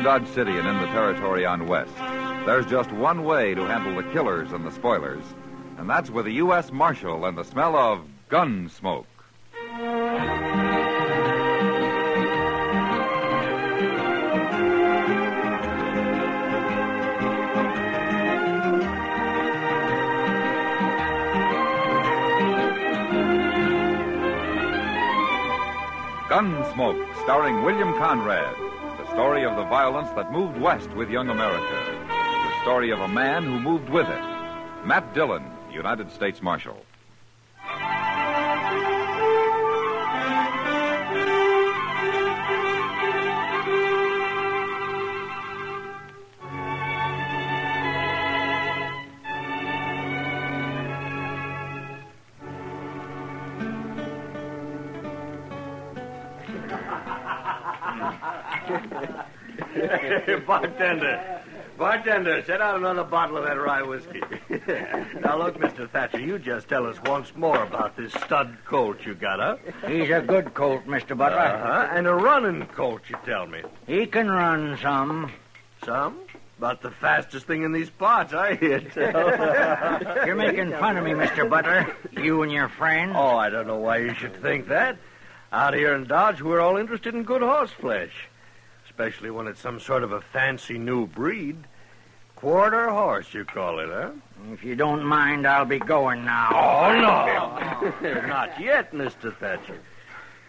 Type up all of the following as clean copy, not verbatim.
Dodge City and in the territory on West, there's just one way to handle the killers and the spoilers, and that's with a U.S. Marshal and the smell of gun smoke. Gunsmoke, starring William Conrad. The story of the violence that moved west with young America. The story of a man who moved with it. Matt Dillon, United States Marshal. Bartender, set out another bottle of that rye whiskey. Now, look, Mr. Thatcher, you just tell us once more about this stud colt you got, huh? He's a good colt, Mr. Butler. And a running colt, you tell me. He can run some. Some? About the fastest thing in these parts, I hear tell. You're making fun of me, Mr. Butler. You and your friends. Oh, I don't know why you should think that. Out here in Dodge, we're all interested in good horse flesh. Especially when it's some sort of a fancy new breed. Quarter horse, you call it, huh? If you don't mind, I'll be going now. Oh, no. Not yet, Mr. Thatcher.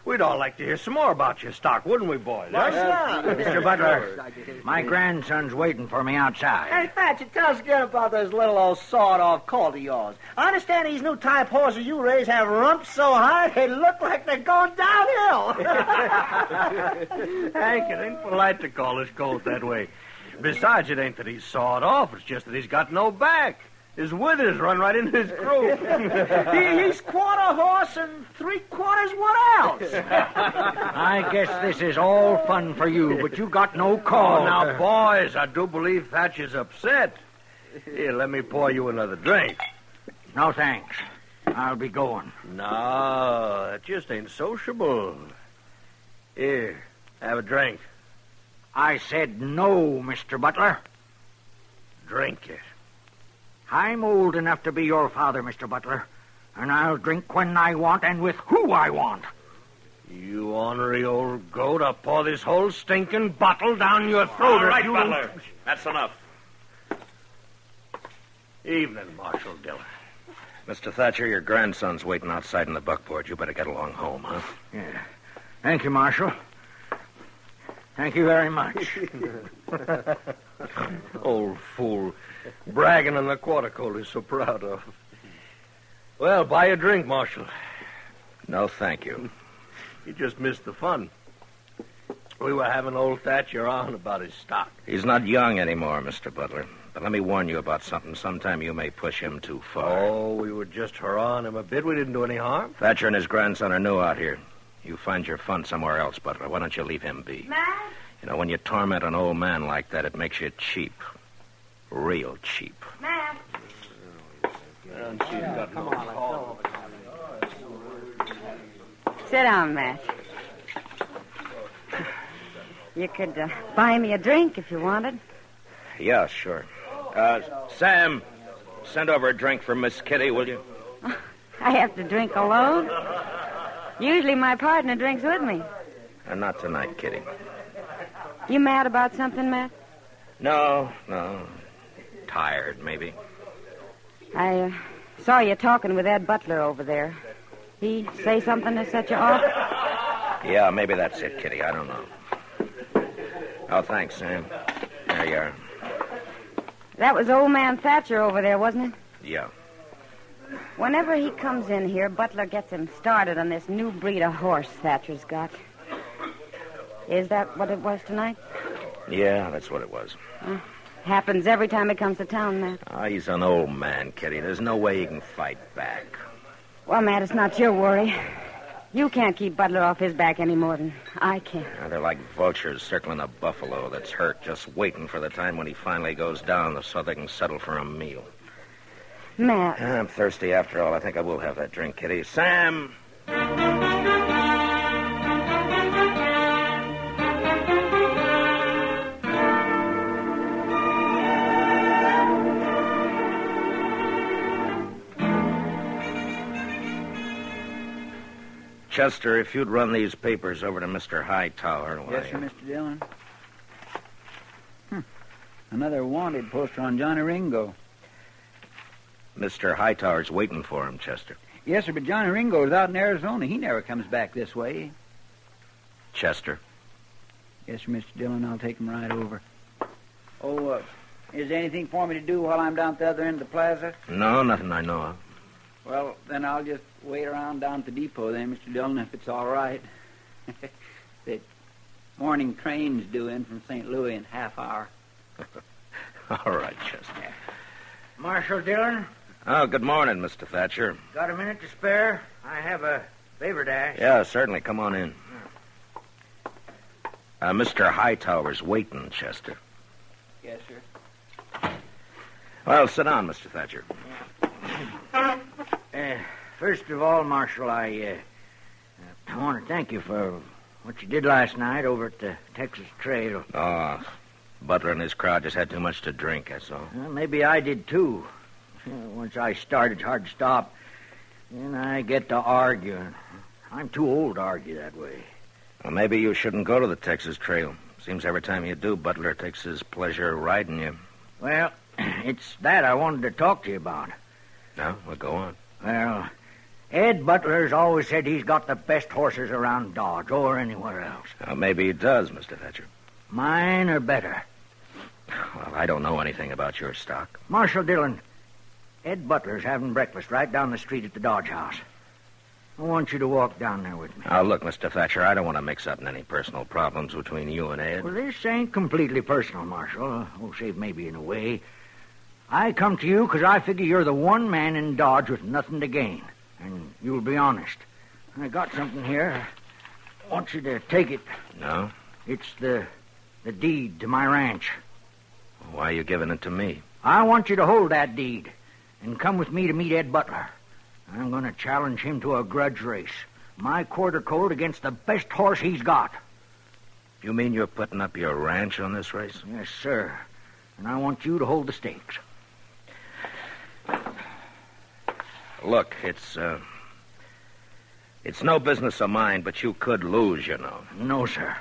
We'd all like to hear some more about your stock, wouldn't we, boys? Mr. Butler, my grandson's waiting for me outside. Hey, Thatcher, tell us again about this little old sawed-off colt of yours. I understand these new type horses you raise have rumps so high they look like they're going downhill. Hank, it ain't polite to call this colt that way. Besides, it ain't that he's sawed off. It's just that he's got no back. His withers run right into his croup. He's quarter horse and 3/4 what else? I guess this is all fun for you, but you got no call. Oh, now, boys, I do believe Thatcher's upset. Here, let me pour you another drink. No, thanks. I'll be going. No, that just ain't sociable. Here, have a drink. I said no, Mr. Butler. Drink it. I'm old enough to be your father, Mr. Butler, and I'll drink when I want and with who I want. You ornery old goat, I'll pour this whole stinking bottle down your throat. All right, Butler. That's enough. Evening, Marshal Dillon. Mr. Thatcher, your grandson's waiting outside in the buckboard. You better get along home, huh? Yeah. Thank you, Marshal. Thank you very much. Old fool. Bragging on the quarter colt he's so proud of. Well, buy a drink, Marshal. No, thank you. You just missed the fun. We were having old Thatcher on about his stock. He's not young anymore, Mr. Butler. But let me warn you about something. Sometime you may push him too far. Oh, we were just hurrahing him a bit. We didn't do any harm. Thatcher and his grandson are new out here. You find your fun somewhere else, Butler. Why don't you leave him be? Matt? You know, when you torment an old man like that, it makes you cheap. Real cheap. Matt? Sit down, Matt. You could buy me a drink if you wanted. Yeah, sure. Sam, send over a drink for Miss Kitty, will you? I have to drink alone. Usually my partner drinks with me. Not tonight, Kitty. You mad about something, Matt? No. Tired, maybe. I saw you talking with Ed Butler over there. He say something to set you off? Yeah, maybe that's it, Kitty. I don't know. Oh, thanks, Sam. There you are. That was old man Thatcher over there, wasn't it? Yeah. Whenever he comes in here, Butler gets him started on this new breed of horse Thatcher's got. Is that what it was tonight? Yeah, that's what it was. Happens every time he comes to town, Matt. He's an old man, Kitty. There's no way he can fight back. Well, Matt, it's not your worry. You can't keep Butler off his back any more than I can. They're like vultures circling a buffalo that's hurt, just waiting for the time when he finally goes down so they can settle for a meal. Matt. I'm thirsty after all. I think I will have that drink, Kitty. Sam! Chester, if you'd run these papers over to Mr. Hightower. Yes, sir, Mr. Dillon. Another wanted poster on Johnny Ringo. Mr. Hightower's waiting for him, Chester. Yes, sir, but Johnny Ringo's out in Arizona. He never comes back this way. Chester? Yes, sir, Mr. Dillon. I'll take him right over. Oh, is there anything for me to do while I'm down at the other end of the plaza? No, nothing I know of. Well, then I'll just wait around down at the depot then, Mr. Dillon, if it's all right. The morning train's due in from St. Louis in half hour. All right, Chester. Marshal Dillon, Oh, good morning, Mr. Thatcher. got a minute to spare? I have a favor to ask. Yeah, certainly. Come on in. Mr. Hightower's waiting, Chester. Yes, sir. Well, sit down, Mr. Thatcher. First of all, Marshal, I want to thank you for what you did last night over at the Texas Trail. Oh, Butler and his crowd just had too much to drink, that's all. Well, maybe I did, too. Once I start, it's hard to stop. Then I get to arguing. I'm too old to argue that way. Well, maybe you shouldn't go to the Texas Trail. Seems every time you do, Butler takes his pleasure riding you. Well, it's that I wanted to talk to you about. No? Well, go on. Well, Ed Butler's always said he's got the best horses around Dodge or anywhere else. Well, maybe he does, Mr. Thatcher. Mine are better. Well, I don't know anything about your stock. Marshal Dillon, Ed Butler's having breakfast right down the street at the Dodge House. I want you to walk down there with me. Now, look, Mr. Thatcher, I don't want to mix up in any personal problems between you and Ed. Well, this ain't completely personal, Marshal. Oh, save maybe in a way. I come to you because I figure you're the one man in Dodge with nothing to gain. And you'll be honest. I got something here. I want you to take it. No? It's the deed to my ranch. Why are you giving it to me? I want you to hold that deed and come with me to meet Ed Butler. I'm going to challenge him to a grudge race. My quarter colt against the best horse he's got. You mean you're putting up your ranch on this race? Yes, sir. And I want you to hold the stakes. Look, it's no business of mine, but you could lose, you know. No, sir.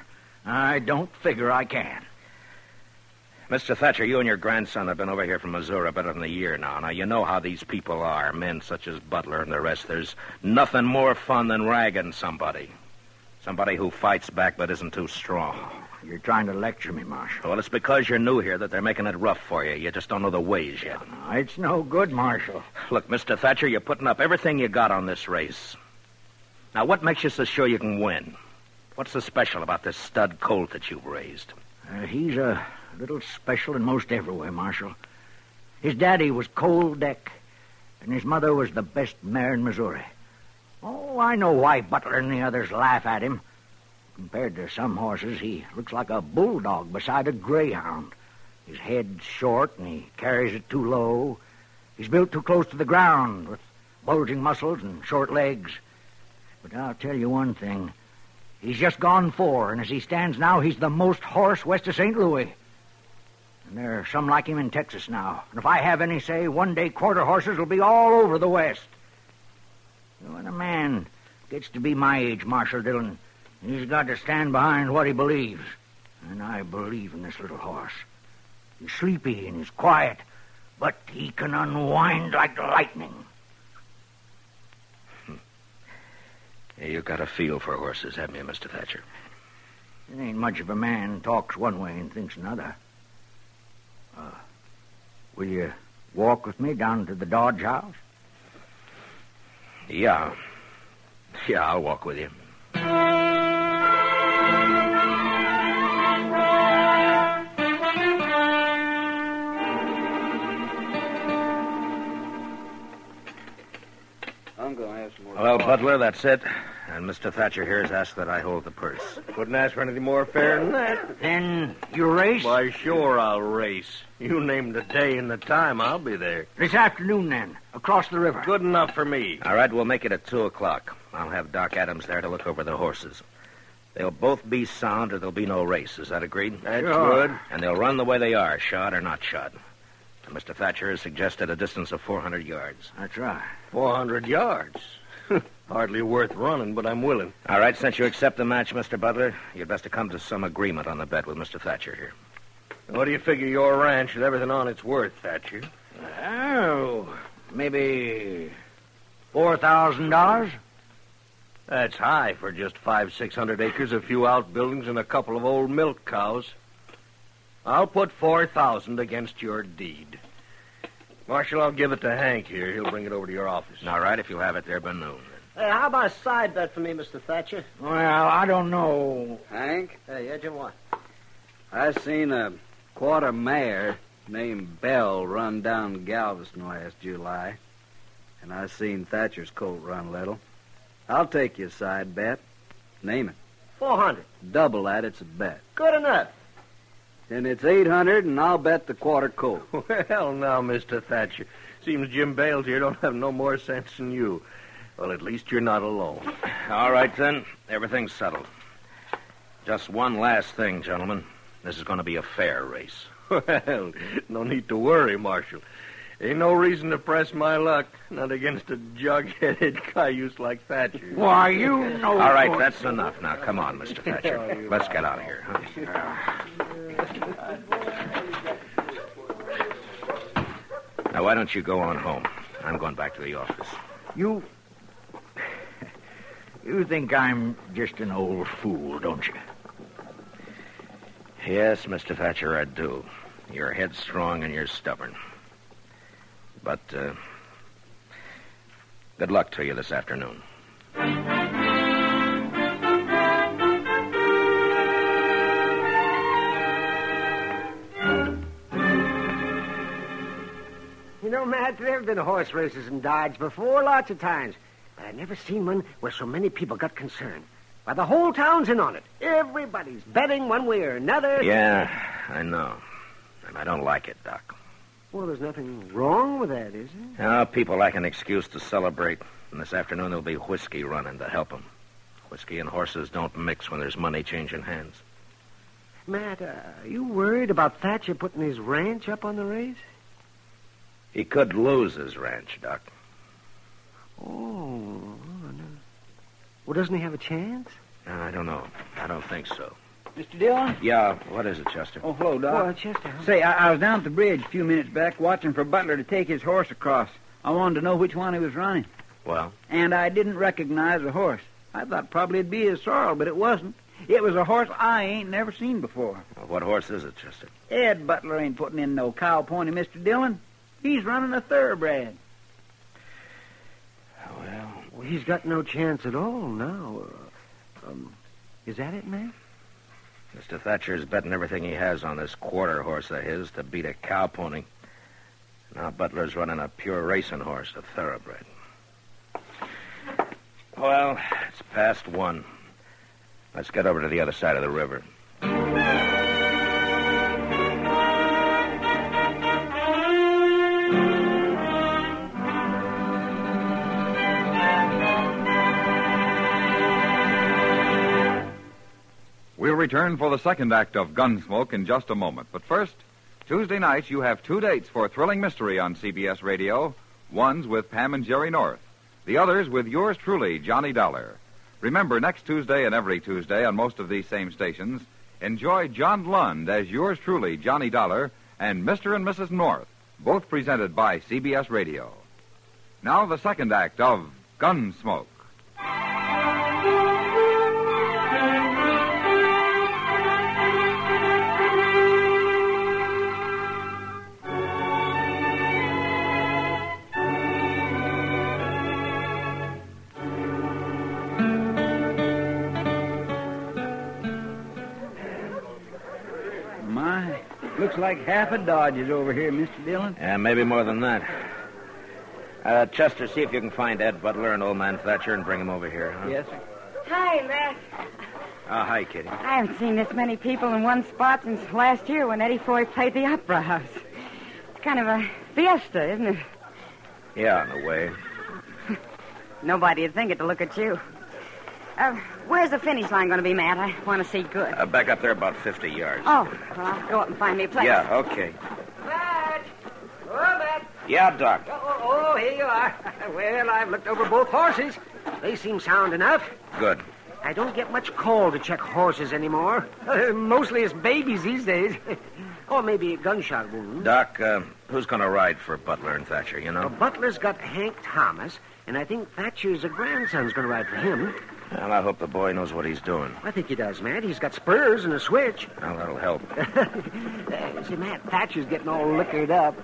I don't figure I can. Mr. Thatcher, you and your grandson have been over here from Missouri better than a year now. Now, you know how these people are, men such as Butler and the rest. There's nothing more fun than ragging somebody. Somebody who fights back but isn't too strong. You're trying to lecture me, Marshal. Well, it's because you're new here that they're making it rough for you. You just don't know the ways yet. No, it's no good, Marshal. Look, Mr. Thatcher, you're putting up everything you got on this race. Now, what makes you so sure you can win? What's so special about this stud colt that you've raised? He's a little special in most every way, Marshal. His daddy was Cold Deck, and his mother was the best mare in Missouri. Oh, I know why Butler and the others laugh at him. Compared to some horses, he looks like a bulldog beside a greyhound. His head's short, and he carries it too low. He's built too close to the ground, with bulging muscles and short legs. But I'll tell you one thing. He's just gone 4, and as he stands now, he's the most horse west of St. Louis. And there are some like him in Texas now. And if I have any say, one day quarter horses will be all over the West. When a man gets to be my age, Marshal Dillon, he's got to stand behind what he believes. And I believe in this little horse. He's sleepy and he's quiet, but he can unwind like lightning. Yeah, you got a feel for horses, haven't you, Mr. Thatcher? It ain't much of a man talks one way and thinks another. Will you walk with me down to the Dodge House? Yeah. Yeah, I'll walk with you. I'm going to have some more. Well, Butler, that's it. And Mr. Thatcher here has asked that I hold the purse. Couldn't ask for anything more fair than that. Then you race? Why, sure I'll race. You name the day and the time, I'll be there. This afternoon, then, across the river. Good enough for me. All right, we'll make it at 2 o'clock. I'll have Doc Adams there to look over the horses. They'll both be sound or there'll be no race. Is that agreed? That's Sure. good. And they'll run the way they are, shod or not shod. And Mr. Thatcher has suggested a distance of 400 yards. That's right. 400 yards. Hardly worth running, but I'm willing. All right, since you accept the match, Mr. Butler, you'd best to come to some agreement on the bet with Mr. Thatcher here. What do you figure your ranch with everything on it's worth, Thatcher? Oh, maybe $4,000? That's high for just 500-600 acres, a few outbuildings, and a couple of old milk cows. I'll put 4,000 against your deed. Marshal, I'll give it to Hank here. He'll bring it over to your office. All right, if you'll have it there by noon. Hey, how about a side bet for me, Mr. Thatcher? Well, I don't know. Hank, Hey, yeah, Jim, what? I seen a quarter mare named Belle run down Galveston last July. And I seen Thatcher's colt run a little. I'll take you a side bet. Name it. 400. Double that, it's a bet. Good enough. And it's 800, and I'll bet the quarter colt. Well, now, Mr. Thatcher. Seems Jim Bales here don't have no more sense than you. Well, at least you're not alone. All right, then. Everything's settled. Just one last thing, gentlemen. This is going to be a fair race. Well, no need to worry, Marshal. Ain't no reason to press my luck, not against a jug-headed cayuse like Thatcher. Why, you know... All right, that's enough. Now, come on, Mr. Thatcher. Let's get out of here, huh? Now, why don't you go on home? I'm going back to the office. You think I'm just an old fool, don't you? Yes, Mr. Thatcher, I do. You're headstrong and you're stubborn. But, good luck to you this afternoon. You know, Matt, there have been horse races in Dodge before, lots of times. But I've never seen one where so many people got concerned. Why, the whole town's in on it. Everybody's betting one way or another. Yeah, I know. And I don't like it, Doc. Well, there's nothing wrong with that, is there? Now, people like an excuse to celebrate. And this afternoon there'll be whiskey running to help them. Whiskey and horses don't mix when there's money changing hands. Matt, are you worried about Thatcher putting his ranch up on the race? He could lose his ranch, Doc. Oh, no. Well, doesn't he have a chance? I don't know. I don't think so. Mr. Dillon? Yeah, what is it, Chester? Oh, hello, Doc. Well, Chester, huh? Say, I was down at the bridge a few minutes back watching for Butler to take his horse across. I wanted to know which one he was running. Well? And I didn't recognize the horse. I thought probably it'd be his sorrel, but it wasn't. It was a horse I ain't never seen before. Well, what horse is it, Chester? Ed Butler ain't putting in no cow pony, Mr. Dillon. He's running a thoroughbred. Well, he's got no chance at all now. Is that it, man? Mr. Thatcher's betting everything he has on this quarter horse of his to beat a cow pony. Now Butler's running a pure racing horse, a thoroughbred. Well, it's past 1. Let's get over to the other side of the river. We'll return for the second act of Gunsmoke in just a moment. But first, Tuesday nights you have 2 dates for Thrilling Mystery on CBS Radio. One's with Pam and Jerry North. The other's with yours truly, Johnny Dollar. Remember, next Tuesday and every Tuesday on most of these same stations, enjoy John Lund as yours truly, Johnny Dollar, and Mr. and Mrs. North, both presented by CBS Radio. Now the second act of Gunsmoke. Looks like half a Dodge is over here, Mr. Dillon. Yeah, maybe more than that. Chester, see if you can find Ed Butler and old man Thatcher and bring him over here, huh? Yes, sir. Hi, Matt. Oh, hi, Kitty. I haven't seen this many people in one spot since last year when Eddie Foy played the Opera House. It's kind of a fiesta, isn't it? Yeah, in a way. Nobody'd think it to look at you. Where's the finish line going to be, Matt? I want to see good. Back up there about 50 yards. Oh, well, I'll go up and find me a place. Yeah, okay. Matt! Oh, Matt! Yeah, Doc. Oh, here you are. Well, I've looked over both horses. They seem sound enough. Good. I don't get much call to check horses anymore. Mostly it's babies these days. Or maybe a gunshot wound. Doc, who's going to ride for Butler and Thatcher, you know? Butler's got Hank Thomas, and I think Thatcher's grandson's going to ride for him. Well, I hope the boy knows what he's doing. I think he does, Matt. He's got spurs and a switch. Well, that'll help. See, Matt, Thatcher's getting all liquored up.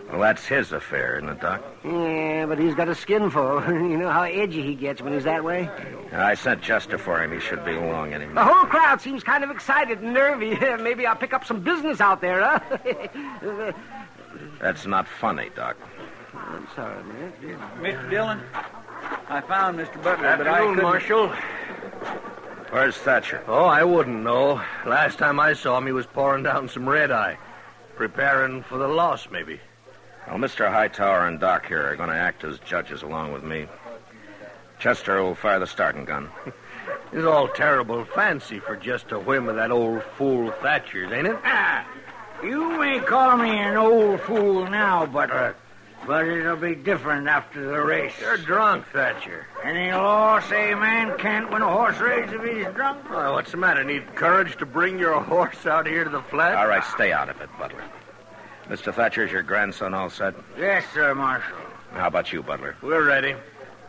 Well, that's his affair, isn't it, Doc? Yeah, but he's got a skin full. You know how edgy he gets when he's that way? I sent Chester for him. He should be along any The minute. whole crowd seems kind of excited and nervy. Maybe I'll pick up some business out there, huh? That's not funny, Doc. I'm sorry, Matt. Mr. Dillon, I found Mr. Butler, Afternoon, but I couldn't... Marshal. Where's Thatcher? Oh, I wouldn't know. Last time I saw him, he was pouring down some red-eye. Preparing for the loss, maybe. Well, Mr. Hightower and Doc here are going to act as judges along with me. Chester will fire the starting gun. It's all terrible fancy for just a whim of that old fool Thatcher's, ain't it? You may call me an old fool now, Butler, but it'll be different after the race. You're drunk, Thatcher. Any law say a man can't win a horse race if he's drunk? Oh, what's the matter? Need courage to bring your horse out here to the flat? All right, stay out of it, Butler. Mr. Thatcher, is your grandson all set? Yes, sir, Marshal. How about you, Butler? We're ready.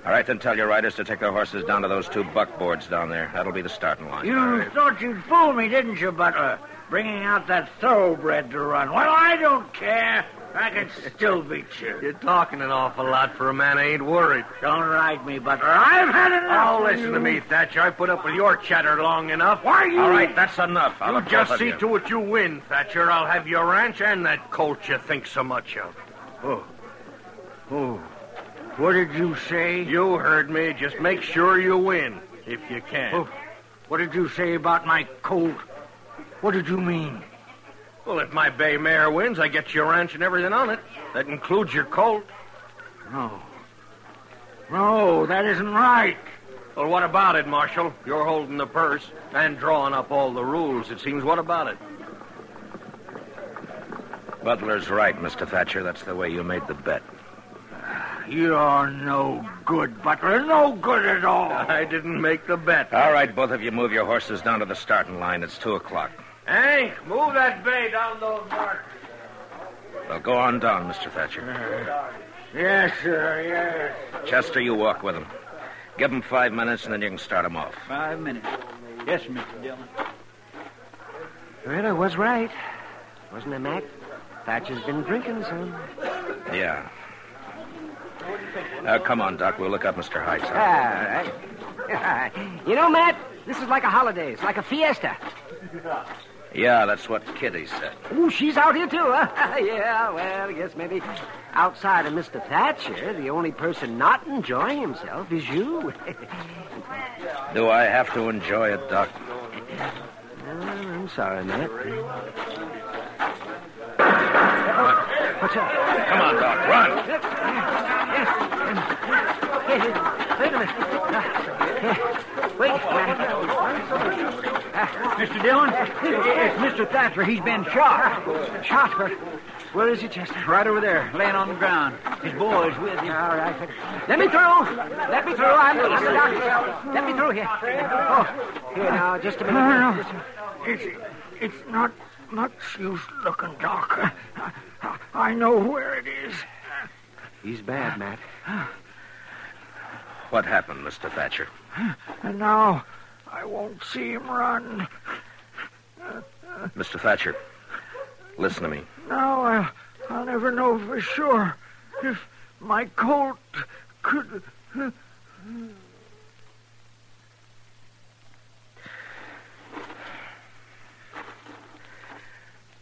All right, then tell your riders to take their horses down to those 2 buckboards down there. That'll be the starting line. You thought you'd fool me, didn't you, Butler? Bringing out that thoroughbred to run. Well, I don't care. I can still beat you. You're talking an awful lot for a man who ain't worried. Don't ride me, Butler. I've had enough. Oh, of listen you. to me, Thatcher. I put up with your chatter long enough. Why you... All right, that's enough. I'll You have just both of see you. to it you win, Thatcher. I'll have your ranch and that colt you think so much of. Oh, what did you say? You heard me. Just make sure you win, if you can. Oh, what did you say about my colt? What did you mean? Well, if my bay mare wins, I get your ranch and everything on it. That includes your colt. No, that isn't right. Well, what about it, Marshal? You're holding the purse and drawing up all the rules, it seems. What about it? Butler's right, Mr. Thatcher. That's the way you made the bet. You're no good, Butler. No good at all. I didn't make the bet. All right, both of you move your horses down to the starting line. It's 2 o'clock. Hank, move that bay down those markers. Well, go on down, Mr. Thatcher. Yes, sir, yes. Chester, you walk with him. Give him 5 minutes, and then you can start him off. 5 minutes. Yes, Mr. Dillon. Well, I was right. Wasn't I, Mac? Thatcher's been drinking some. Yeah. Come on, Doc. We'll look up Mr. Hightower. All right. You know, Matt, this is like a holiday. It's like a fiesta. Yeah, that's what Kitty said. Ooh, she's out here, too, huh? Yeah, well, I guess maybe outside of Mr. Thatcher, the only person not enjoying himself is you. Do I have to enjoy it, Doc? I'm sorry, Matt. What's up? Come on, Doc. Run. Wait a minute. Wait, Mr. Dillon, it's Mr. Thatcher. He's been shot. Shot, but where is he, Chester? Right over there, laying on the ground. His boy's with him. All right. Let me through. Let me through. I'm the doctor. Let me through here. Oh, here now, just a minute. No. It's not much use looking, Doc. I know where it is. He's bad, Matt. What happened, Mr. Thatcher? And now I won't see him run. Mr. Thatcher, listen to me. Now I'll never know for sure if my colt could...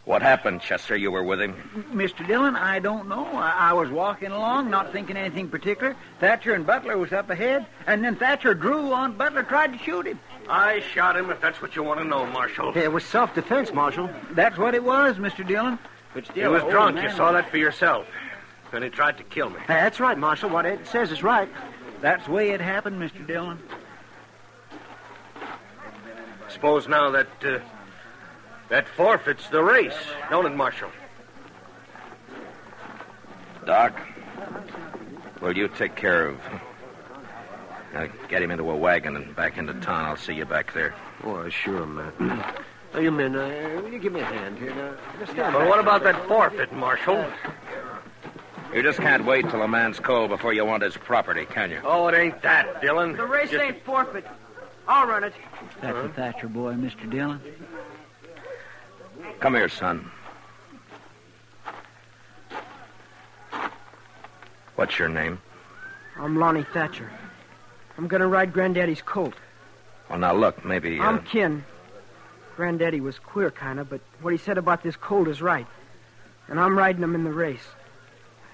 What happened, Chester? You were with him? Mr. Dillon, I don't know. I was walking along, not thinking anything particular. Thatcher and Butler was up ahead, and then Thatcher drew on Butler, tried to shoot him. I shot him, if that's what you want to know, Marshal. It was self-defense, Marshal. That's what it was, Mr. Dillon. But still, He was old drunk. man You saw that for yourself. And he tried to kill me. That's right, Marshal. What Ed says is right. That's the way it happened, Mr. Dillon. Suppose now that forfeits the race, don't it, Marshal? Doc, will you take care of Get him into a wagon and back into town. I'll see you back there. Oh, sure, Matt. Now, you men, will you give me a hand here? Now, just stand Well, back. what about that forfeit, Marshal? You just can't wait till a man's cold before you want his property, can you? Oh, it ain't that, Dillon. The race ain't forfeit. I'll run it. That's the Thatcher boy, Mr. Dillon. Come here, son. What's your name? I'm Lonnie Thatcher. I'm going to ride Granddaddy's colt. Well, now, look, maybe... I'm Kin. Granddaddy was queer, kind of, but what he said about this colt is right. And I'm riding him in the race.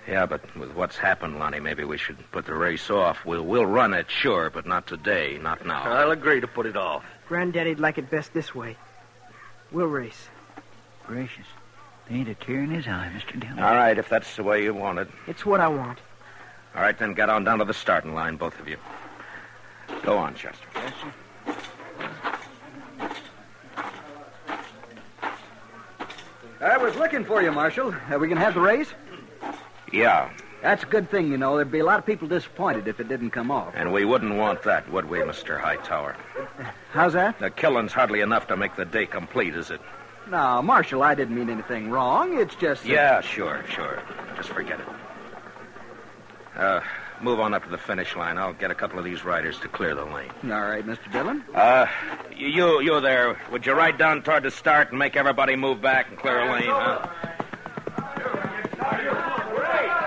Yeah, but with what's happened, Lonnie, maybe we should put the race off. We'll run it, sure, but not today, not now. I'll agree to put it off. Granddaddy'd like it best this way. We'll race. Gracious. There ain't a tear in his eye, Mr. Dillon. All right, if that's the way you want it. It's what I want. All right, then get on down to the starting line, both of you. Go on, Chester. Yes, sir. I was looking for you, Marshal. Are we going to have the race? Yeah, That's a good thing, you know. There'd be a lot of people disappointed if it didn't come off. and we wouldn't want that, would we, Mr. Hightower? How's that? The killing's hardly enough to make the day complete, is it? No, Marshal, I didn't mean anything wrong. It's just... Yeah, sure. Just forget it. Move on up to the finish line. I'll get a couple of these riders to clear the lane. All right, Mr. Dillon. You there, would you ride down toward the start and make everybody move back and clear a lane, huh?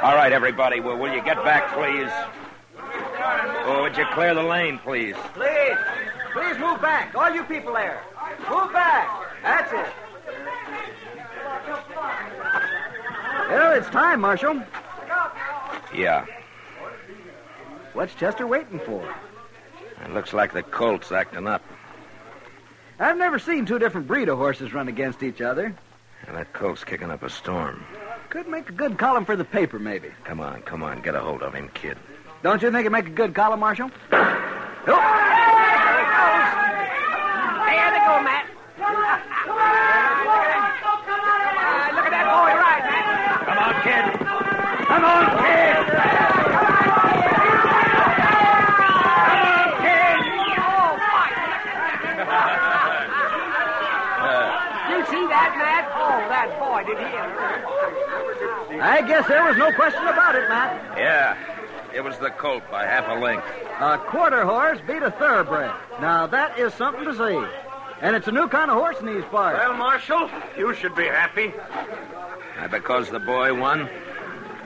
All right, everybody, will you get back, please? Oh, would you clear the lane, please? Please. Please move back. All you people there. Move back. That's it. Well, it's time, Marshal. Yeah. What's Chester waiting for? It looks like the colt's acting up. I've never seen two different breed of horses run against each other. And that colt's kicking up a storm. Could make a good column for the paper, maybe. Come on. Get a hold of him, kid. Don't you think it'd make a good column, Marshal? There they go, Matt. Look at that boy ride, Matt. Come on, kid. Come on, kid. You see that, Matt? Oh, that boy, did he ever. I guess there was no question about it, Matt. Yeah, it was the colt by half a length. A quarter horse beat a thoroughbred. Now, that is something to see. And it's a new kind of horse in these parts. Well, Marshal, you should be happy. Because the boy won?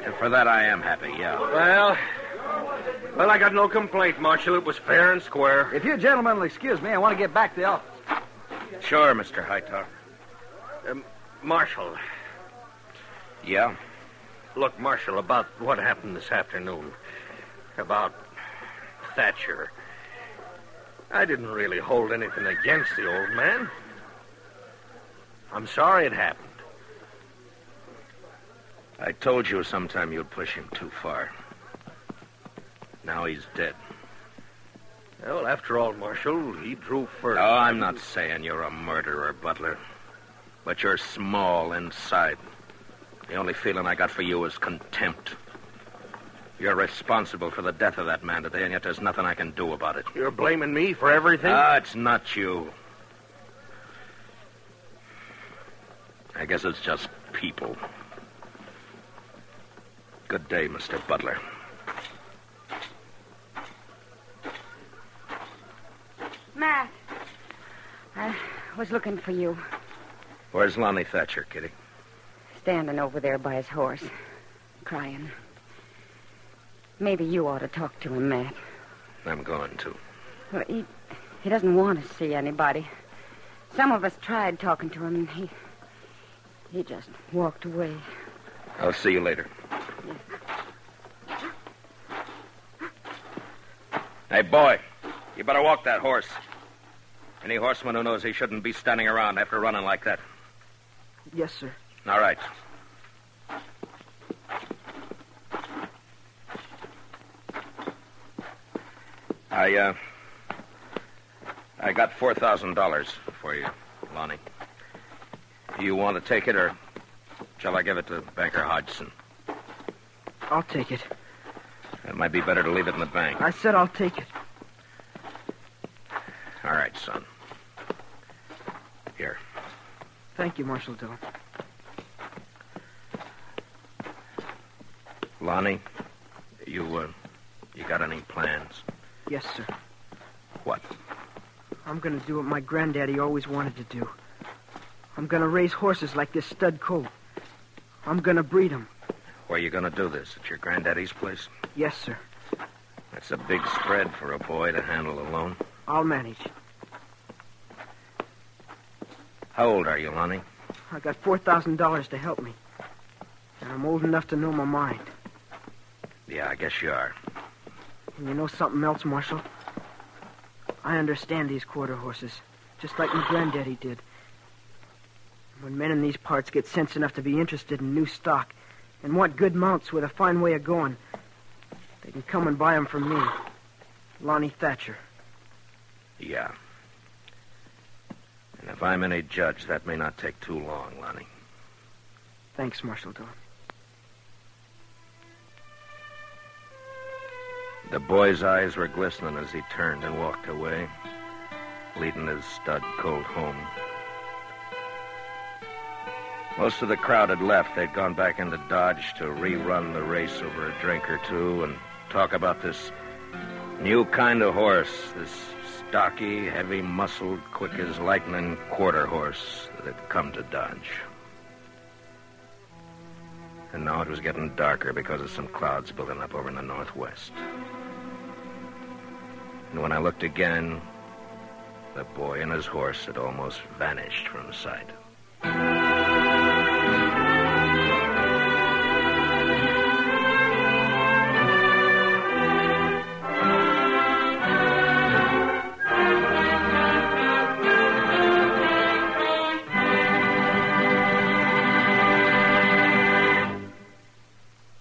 And for that I am happy, yeah. Well, I got no complaint, Marshal. It was fair and square. If you gentlemen will excuse me, I want to get back to the office. Sure, Mr. Hightower. Marshal, Yeah? look, Marshal, about what happened this afternoon. About Thatcher. I didn't really hold anything against the old man. I'm sorry it happened. I told you sometime you'd push him too far. Now he's dead. Well, after all, Marshal, he drew first. Oh, I'm not saying you're a murderer, Butler. But you're small inside. The only feeling I got for you is contempt. You're responsible for the death of that man today, and yet there's nothing I can do about it. You're blaming me for everything? It's not you. I guess it's just people. Good day, Mr. Butler. Matt, I was looking for you. Where's Lonnie Thatcher, Kitty? Standing over there by his horse, crying. Maybe you ought to talk to him, Matt. I'm going to. Well, he doesn't want to see anybody. Some of us tried talking to him, and he just walked away. I'll see you later. Hey, boy, you better walk that horse. Any horseman who knows he shouldn't be standing around after running like that. Yes, sir. All right. I got $4,000 for you, Lonnie. You want to take it, or shall I give it to Banker Hodgson? I'll take it. It might be better to leave it in the bank. I said I'll take it. Thank you, Marshal Dillon. Lonnie, you got any plans? Yes, sir. What? I'm going to do what my granddaddy always wanted to do. I'm going to raise horses like this stud colt. I'm going to breed them. Where are you going to do this? At your granddaddy's place? Yes, sir. That's a big spread for a boy to handle alone. I'll manage. How old are you, Lonnie? I got $4,000 to help me. And I'm old enough to know my mind. Yeah, I guess you are. And you know something else, Marshal? I understand these quarter horses, just like my granddaddy did. When men in these parts get sense enough to be interested in new stock and want good mounts with a fine way of going, they can come and buy them from me, Lonnie Thatcher. Yeah. And if I'm any judge, that may not take too long, Lonnie. Thanks, Marshal Dillon. The boy's eyes were glistening as he turned and walked away, leading his stud colt home. Most of the crowd had left. They'd gone back into Dodge to rerun the race over a drink or two and talk about this new kind of horse, this stocky, heavy-muscled, quick as lightning quarter horse that had come to Dodge. And now it was getting darker because of some clouds building up over in the northwest. And when I looked again, the boy and his horse had almost vanished from sight.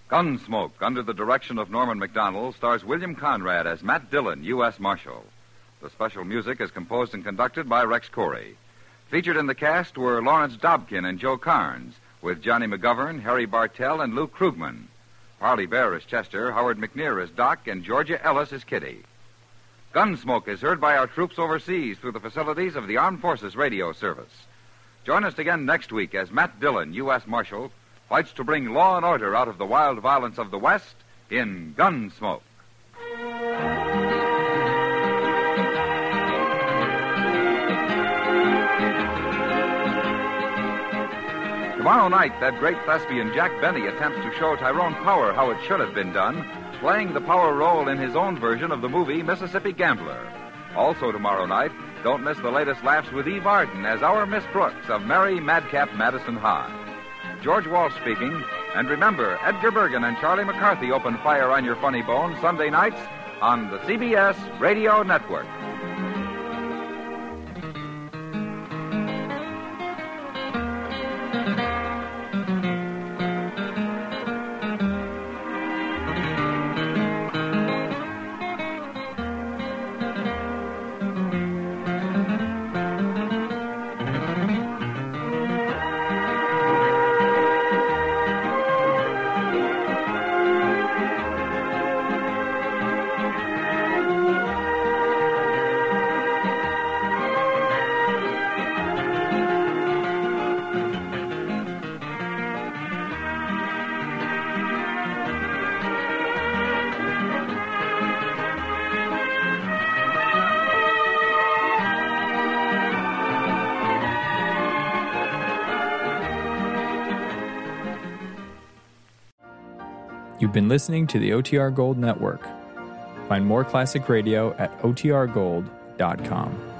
Gunsmoke, under the direction of Norman MacDonald, stars William Conrad as Matt Dillon, U.S. Marshal. The special music is composed and conducted by Rex Corey. Featured in the cast were Lawrence Dobkin and Joe Carnes, with Johnny McGovern, Harry Bartell, and Lou Krugman. Harley Bear is Chester, Howard McNear is Doc, and Georgia Ellis is Kitty. Gunsmoke is heard by our troops overseas through the facilities of the Armed Forces Radio Service. Join us again next week as Matt Dillon, U.S. Marshal, fights to bring law and order out of the wild violence of the West in Gunsmoke. Tomorrow night, that great thespian Jack Benny attempts to show Tyrone Power how it should have been done, playing the Power role in his own version of the movie Mississippi Gambler. Also tomorrow night, don't miss the latest laughs with Eve Arden as our Miss Brooks of Merry Madcap Madison High. George Walsh speaking. And remember, Edgar Bergen and Charlie McCarthy open fire on your funny bone Sunday nights on the CBS Radio Network. You've been listening to the OTR Gold Network. Find more classic radio at otrgold.com.